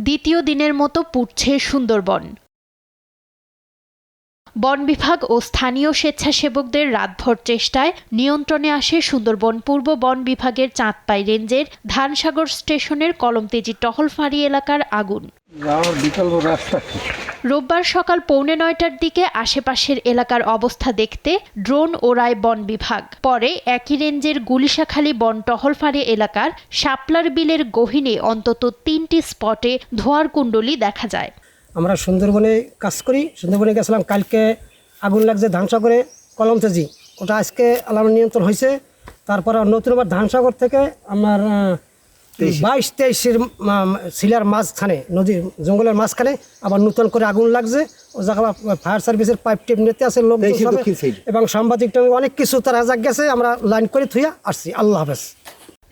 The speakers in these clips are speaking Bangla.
দ্বিতীয় দিনের মতো পুড়ছে সুন্দরবন। বন বিভাগ ও স্থানীয় স্বেচ্ছাসেবকদের রাতভর চেষ্টায় নিয়ন্ত্রণে আসে সুন্দরবন পূর্ব বন বিভাগের চাঁদপাই রেঞ্জের ধানসাগর স্টেশনের কলমতেজি টহলফাঁড়ি এলাকার আগুন। রোববার সকাল 8:45টার দিকে আশেপাশের এলাকার অবস্থা দেখতে ড্রোন ওড়ায় বন বিভাগ। পরে একই রেঞ্জের গুলিশাখালী বন টহলফাঁড়ি এলাকার শাপলার বিলের গহীনে অন্তত 3টি স্পটে ধোঁয়ার কুণ্ডলী দেখা যায়। আমরা সুন্দরবনে কাজ করি, সুন্দরবনে গেছিলাম কালকে, আগুন লাগছে ধানসাগরে কলমতেজি, ওটা আজকে আলাদা নিয়ন্ত্রণ হয়েছে। তারপর নতুন আবার ধানসাগর থেকে আমার 22-23 শিলার মাঝখানে, নদীর জঙ্গলের মাঝখানে আবার নতুন করে আগুন লাগছে। ও জায়গা ফায়ার সার্ভিসের পাইপ টেপ নিতে আসে লোক এবং সাংবাদিক অনেক কিছু তারা গেছে। আমরা লাইন করে থুইয়া আসছি। আল্লাহ হাফেজ।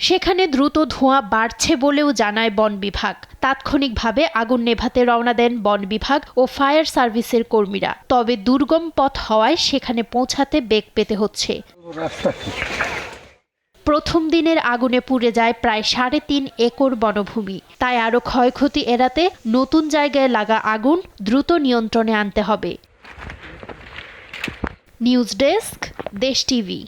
সেখানে দ্রুত ধোঁয়া বাড়ছে বলেও জানায় বন বিভাগ। তাৎক্ষণিকভাবে আগুন নেভাতে রওনা দেন বন বিভাগ ও ফায়ার সার্ভিসের কর্মীরা। তবে দুর্গম পথ হওয়ায় সেখানে পৌঁছাতে বেগ পেতে হচ্ছে। প্রথম দিনের আগুনে পুড়ে যায় প্রায় 3.5 একর বনভূমি। তাই আরও ক্ষয়ক্ষতি এড়াতে নতুন জায়গায় লাগা আগুন দ্রুত নিয়ন্ত্রণে আনতে হবে। নিউজ ডেস্ক, দেশ টিভি।